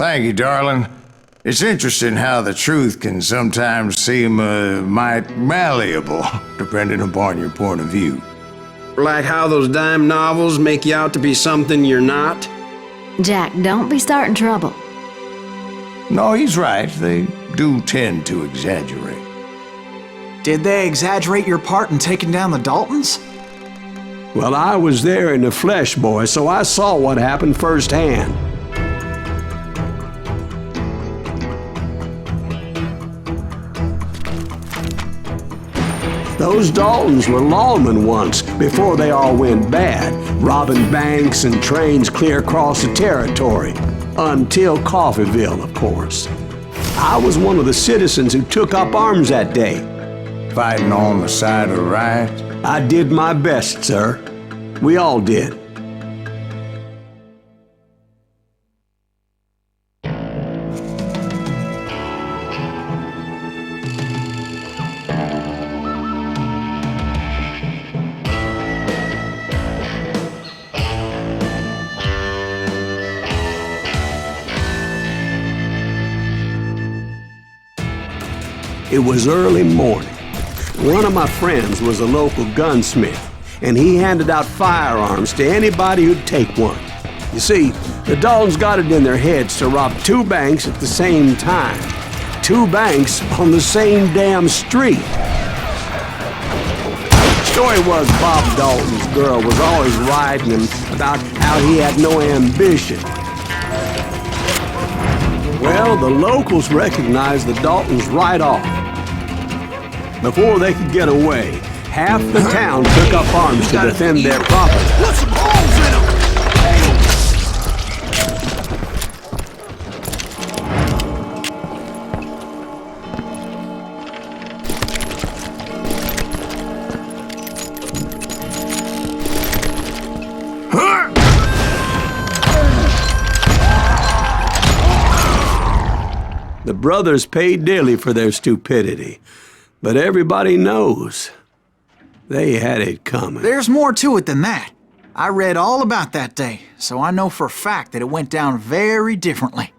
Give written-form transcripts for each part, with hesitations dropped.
Thank you, darling. It's interesting how the truth can sometimes seem might malleable, depending upon your point of view. Like how those dime novels make you out to be something you're not? Jack, don't be starting trouble. No, he's right. They do tend to exaggerate. Did they exaggerate your part in taking down the Daltons? Well, I was there in the flesh, boy, so I saw what happened firsthand. Those Daltons were lawmen once, before they all went bad, robbing banks and trains clear across the territory. Until Coffeeville, of course. I was one of the citizens who took up arms that day. Fighting on the side of right? I did my best, sir. We all did. It was early morning. One of my friends was a local gunsmith, and he handed out firearms to anybody who'd take one. You see, the Daltons got it in their heads to rob 2 banks at the same time. 2 banks on the same damn street. Story was Bob Dalton's girl was always riding him about how he had no ambition. Well, the locals recognized the Daltons right off. Before they could get away, half the town took up arms to defend their property. Put some holes in them! The brothers paid dearly for their stupidity, but everybody knows they had it coming. There's more to it than that. I read all about that day, so I know for a fact that it went down very differently.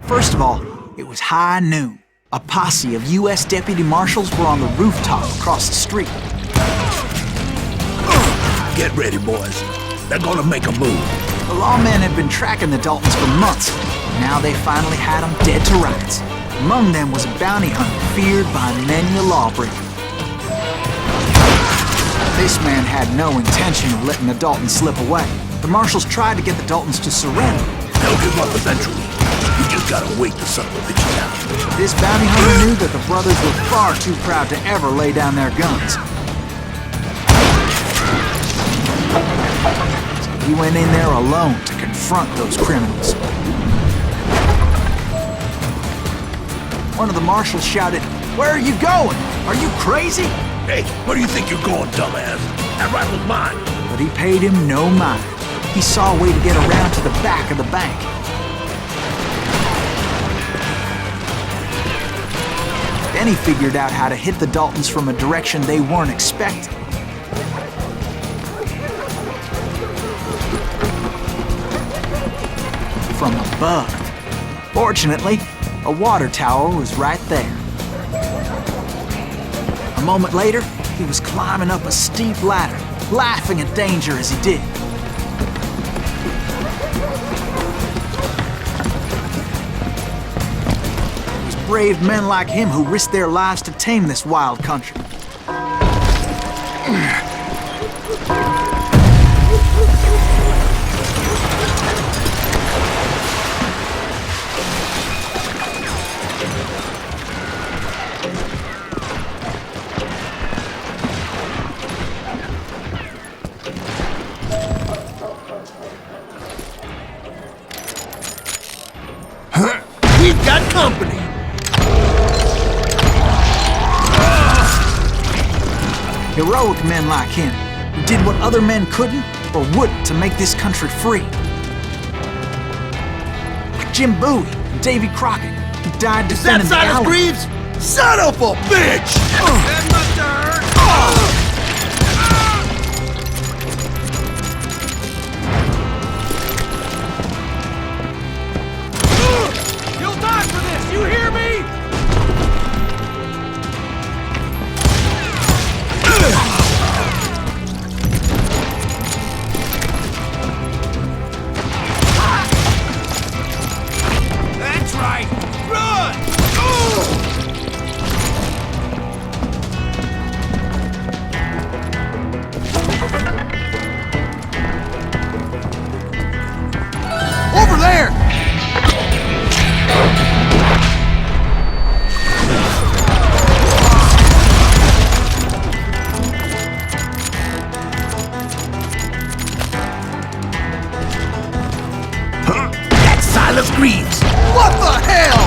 First of all, it was high noon. A posse of U.S. deputy marshals were on the rooftop across the street. Get ready, boys. They're gonna make a move. The lawmen had been tracking the Daltons for months. Now they finally had them dead to rights. Among them was a bounty hunter feared by many a lawbreaker. This man had no intention of letting the Daltons slip away. The marshals tried to get the Daltons to surrender. They'll give up eventually. You just gotta wait the son of a bitches out. This bounty hunter knew that the brothers were far too proud to ever lay down their guns. So he went in there alone to confront those criminals. One of the marshals shouted, "Where are you going? Are you crazy?" Hey, where do you think you're going, dumbass? That rifle's mine. But he paid him no mind. He saw a way to get around to the back of the bank. Then he figured out how to hit the Daltons from a direction they weren't expecting. From above. Fortunately, a water tower was right there. A moment later, he was climbing up a steep ladder, laughing at danger as he did. It was brave men like him who risked their lives to tame this wild country. We've got company. Heroic men like him, who did what other men couldn't or wouldn't to make this country free. Like Jim Bowie and Davy Crockett, who died defending the Silas alley. Greaves? Son of a bitch! Greaves! What the hell?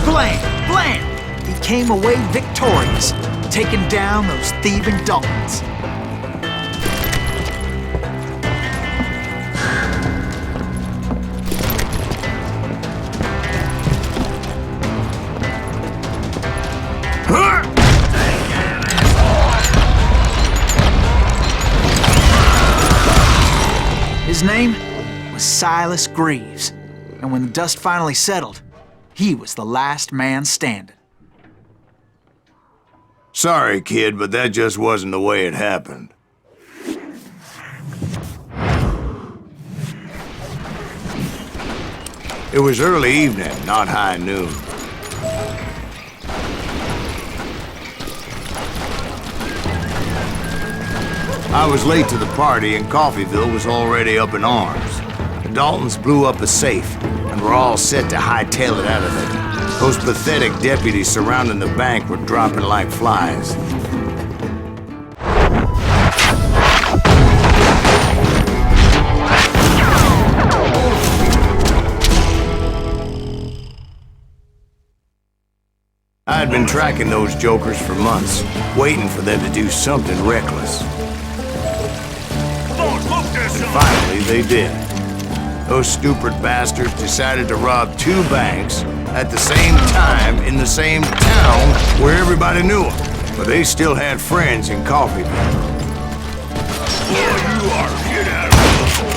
Blam! Blam! He came away victorious, taking down those thieving Daltons. His name was Silas Greaves, and when the dust finally settled, he was the last man standing. Sorry, kid, but that just wasn't the way it happened. It was early evening, not high noon. I was late to the party and Coffeyville was already up in arms. The Daltons blew up a safe and were all set to hightail it out of there. Those pathetic deputies surrounding the bank were dropping like flies. I had been tracking those jokers for months, waiting for them to do something reckless. And finally, they did. Those stupid bastards decided to rob 2 banks at the same time in the same town where everybody knew them. But they still had friends in Coffeyville. Boy, you are get out of here.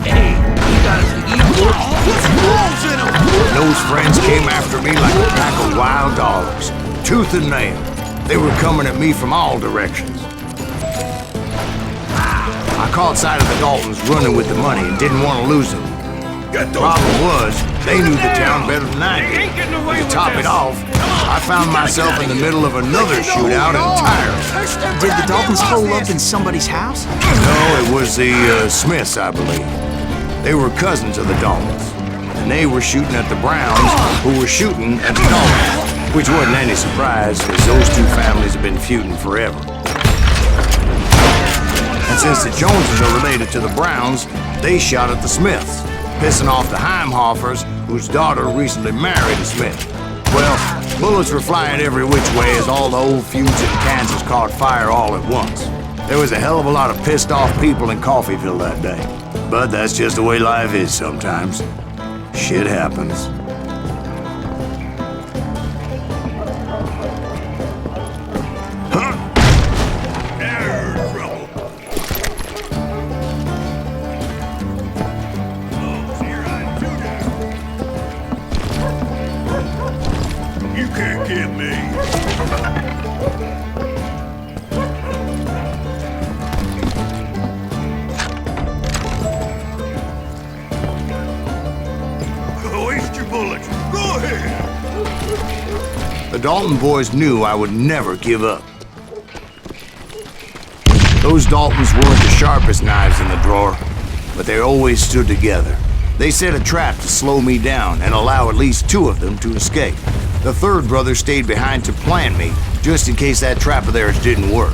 Hey, you got us to eat put some wolves in them. Those friends came after me like a pack of wild dogs, tooth and nail. They were coming at me from all directions. I caught sight of the Daltons running with the money and didn't want to lose them. Problem was, they knew the town better than I did. To top it off, I found myself in the middle of another shootout entirely. Did the Daltons hole up in somebody's house? No, it was the Smiths, I believe. They were cousins of the Daltons, and they were shooting at the Browns, who were shooting at the Daltons, which wasn't any surprise, as those 2 families have been feuding forever. And since the Joneses are related to the Browns, they shot at the Smiths, pissing off the Heimhoffers, whose daughter recently married a Smith. Well, bullets were flying every which way as all the old feuds in Kansas caught fire all at once. There was a hell of a lot of pissed off people in Coffeyville that day. But that's just the way life is sometimes. Shit happens. You can't get me. Waste your bullets. Go ahead. The Dalton boys knew I would never give up. Those Daltons weren't the sharpest knives in the drawer, but they always stood together. They set a trap to slow me down and allow at least 2 of them to escape. The 3rd brother stayed behind to plant me, just in case that trap of theirs didn't work.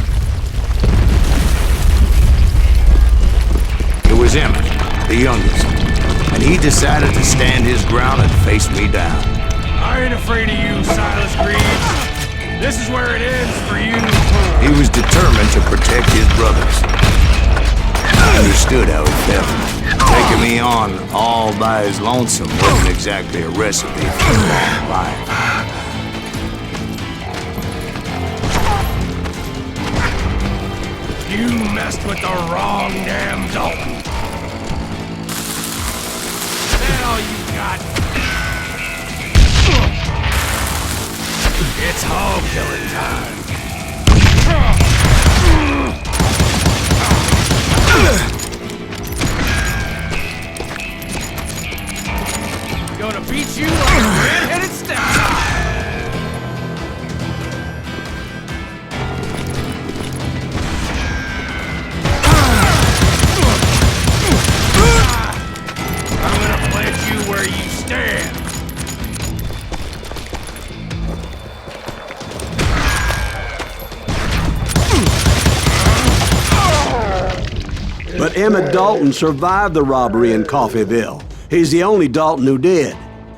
It was Emmett, the youngest, and he decided to stand his ground and face me down. I ain't afraid of you, Silas Greaves. This is where it ends for you. He was determined to protect his brothers. I understood how he felt. Taking me on all by his lonesome wasn't exactly a recipe for a long life. You messed with the wrong damn Dalton. Is that all you got? It's hog killing time. Gonna beat you like a red-headed stepchild. I'm gonna plant you where you stand. But Emmett Dalton survived the robbery in Coffeyville. He's the only Dalton who did.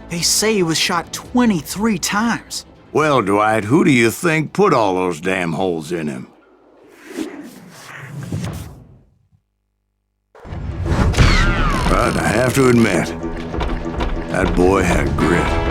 They say he was shot 23 times. Well, Dwight, who do you think put all those damn holes in him? But I have to admit, that boy had grit.